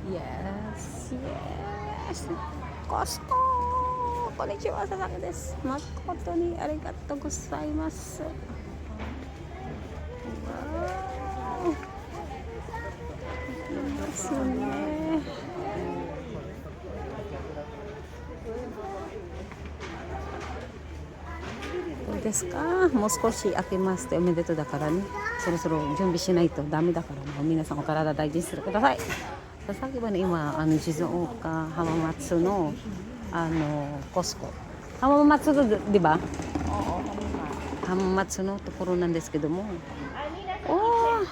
Yes, yes. Costco. Konnichiwa, Sasaki desu. Makoto ni arigatou gozaimasu. Wow. Desu ne. どうですか？もう少し開けますっておめでとうだからね。そろそろ準備しないとダメだからね。皆さんお体大事にしてください。さっきはね、今静岡浜松のコスコ浜松でば浜松のところなんですけども、おー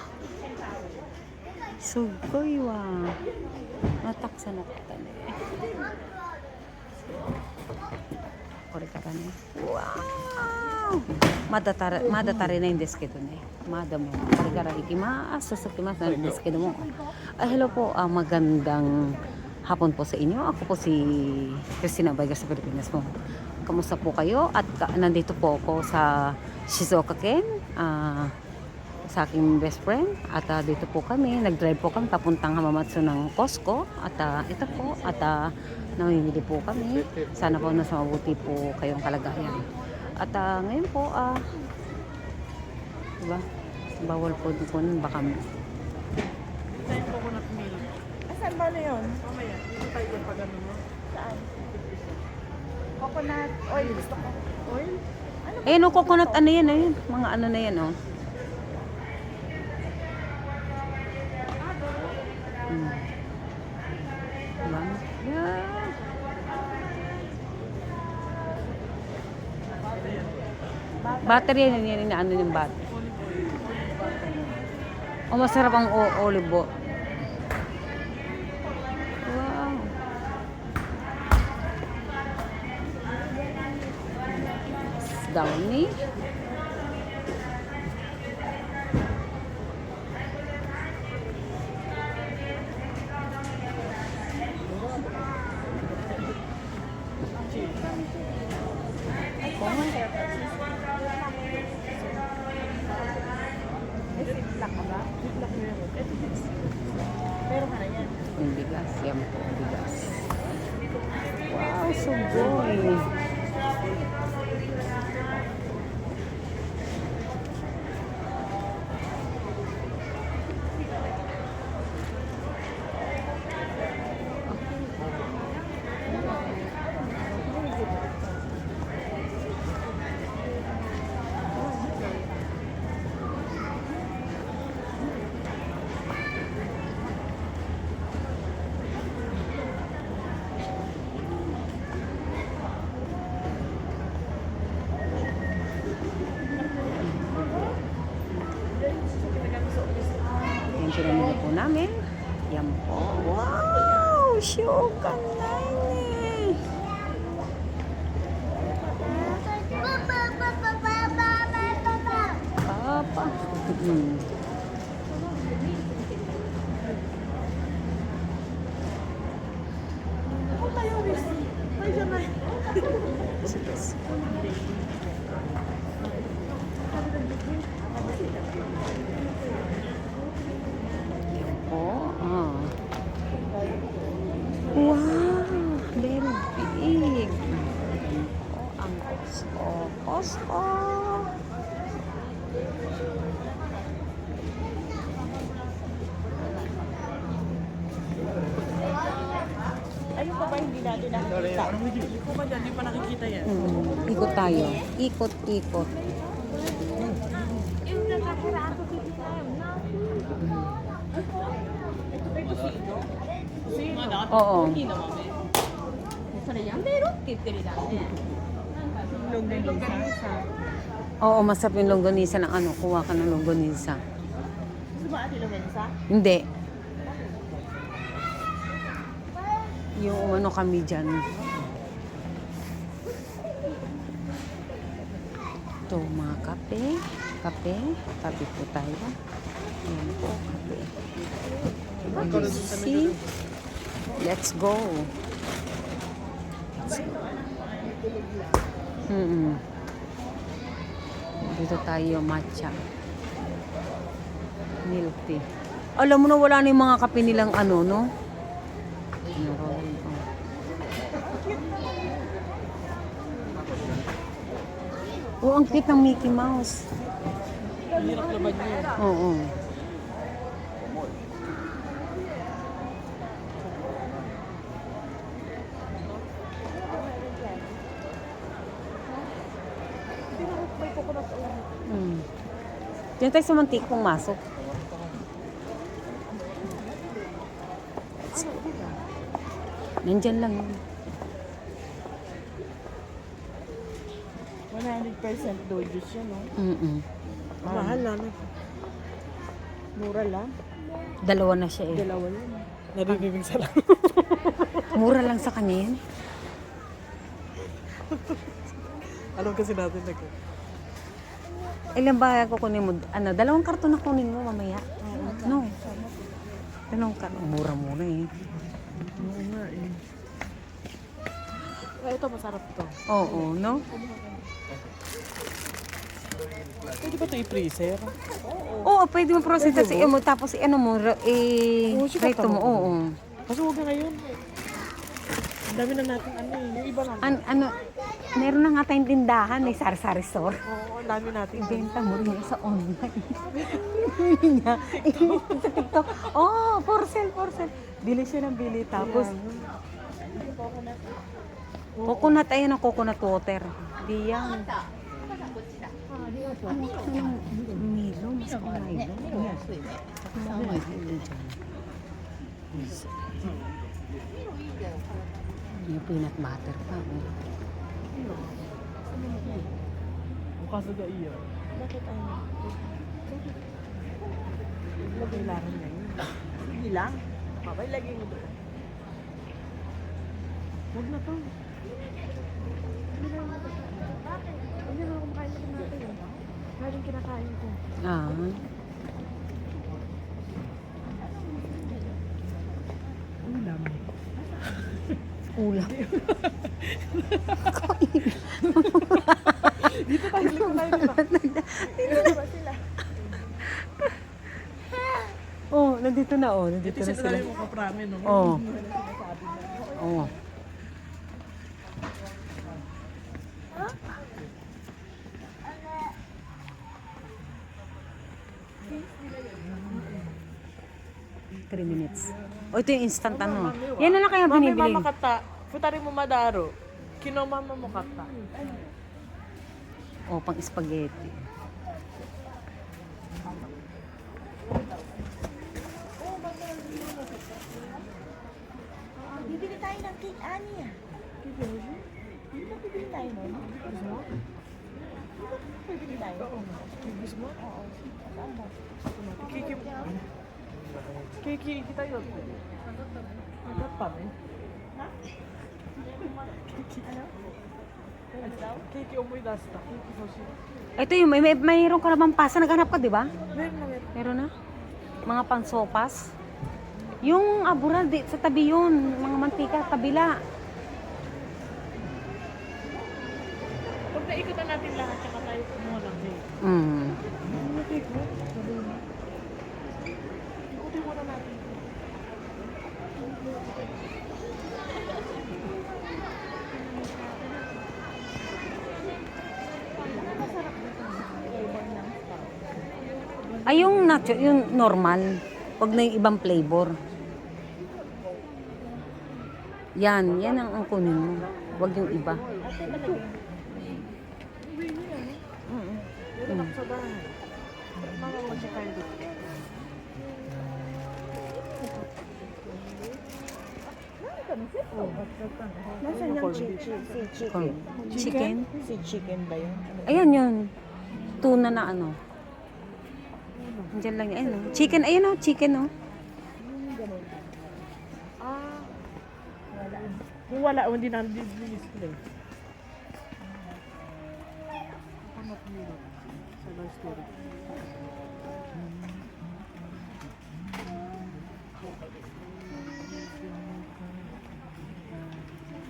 すっごいわ。たくさんの方ね。これからね。うわーまだ足りないんですけどね。まだもこれから行きます。続きますなんですけども。Hello po, magandang hapon po sa inyo. Ako po si Christina Vega sa Pilipinas po. Kamusta po kayo? At nandito po ako sa Shizuoka Ken. Sa aking best friend. At dito po kami, nag-drive po kami papuntang Hamamatsu ng Costco. At ito po, at namimili po kami. Sana po nasa mabuti po kayong kalagayan. At ngayon po, diba? Bawal po dun baka Coconut milk. Saan ba na yun? Mamaya, dito tayo yung pag ano mo. Saan? Coconut oil. Gusto ko. Oil? Ano ba? eh, no, coconut, ano yan, ayun. Mga ano na yan, oh. Diba? Yeah. Battery yan ano yung battery. Oh, masarap ang olive oil. Wow. Downy. Black ka ba? Black meron. Ito is. Meron ka na yan. Yung bigas, yan po, bigas. Wow, sugoy. Yan pinamili po namin. Yan po. Wow! Shokan nine. Papa. Ako tayo, Riz. Ay, dyan na. Yan po. Wow! Very big. Oh, ang Costco. Costco. Ayun pa ba hindi natin nakikita? Hindi ko ba dyan? Hindi pa nakikita yan. Ikot tayo. Ikot. Oo. Oo, masarap yung longganisa ng ano. Kuha ka ng longganisa. Gusto mo Ate Lorenza? Hindi. Yung ano kami dyan. Ito, mga kape. Kape po tayo. Ayan po, kape. See? Let's go. Dito tayo, matcha. Milk tea. Alam mo na wala na yung mga kape nilang ano, no? Naroon, oh. Oh, ang cute ng Mickey Mouse. Hirap laban niya. Oo. May coconut oil. Diyan tayo sa mantik pumasok. Nandyan lang yun. 100% Dojus yan, no? Mm-mm. Mahal na. No? Mura lang. Dalawa na siya eh. Dalawa yan. Nabibibing sa lang. Mura lang sa kanya yun. Alam kasi natin nag... Ilan ba kukunin mo? Ano, 2 karton na kunin mo mamaya. No. 2 karton. Mura-mura eh. Oo nga eh. Ito, masarap to. Oo, no? Pwede ba ito i-freezer? Oo, pwede mo process kasi mo tapos ano mo Oo, siya rito mo. Oo. Kasi huwag na ngayon. Ang dami na natin ano eh. Yung iba na. Ano, meron na nga tayong tindahan, may sari-sari store. Oo, ang dami natin. Ibenta mo rin yan sa online. Niya. Sa TikTok. Oh, for sale. Bili siya ng bili. Tapos, coconut, ayun ang coconut water. Di yan. Milo, mas Milo. Yung peanut butter pa. Oh. Mukha sa iya. Bakit ano? Kailangan na yun. Hindi lang. Babay, lagay mo doon. Huwag na to. Hindi na ako kumakain na natin yun. Kaya kinakain ko. Ah. Ulam. Ulam. Dito tayo, dito tayo. Dito ba sila? Oh, nandito na oh. Nandito Ito na sila sila. yung makaprami, no? Oh. Oh. Three minutes. O, ito yung instant ano. Yan na lang kaya Mami, binibili. mama kata. Putari mo madaro. Kino mama mo kata. O, pang spaghetti. Bibili tayo ng cake, Ani. Hindi ba bibili tayo nun? Bibili tayo? Gusto mo? Oo. Saan ba? Kiki. Kiki, kita yun. Agad pa, eh. Ano? Ano daw? Kiki, umuwi dasta. Kiki, sushi. Ito yung, mayroon ka na bang pasa? Naghanap ka, di ba? Meron na, meron. Meron na? Mga pansopas. Yung abura, sa tabi yun. Mga mantika, kabila. Huwag na ikutan natin lahat, tsaka tayo kumuha ng cake. Mm. Ano na cake mo? Sabi mo. Ikutin mo na natin. Ay, yung nacho, yung normal. Huwag na yung ibang flavor. Yan ang kunin mo. Huwag yung iba. Meron ako sa bahay. Mga mag-siya tayo dito. Nasaan yung chicken? Chicken? Si chicken ba yun? Ayan yun. Tuna na ano. Diyan lang yun. Ayun, oh. Chicken, ayun oh. Chicken oh. Ah. Wala. Kung wala, hindi na display. Sa last story.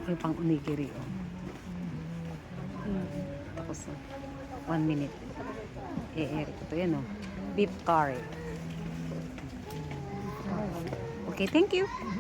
Yung pang onigiri oh. Tapos 1 minute. I-air ko to. Yan oh. Beef curry. Okay, thank you.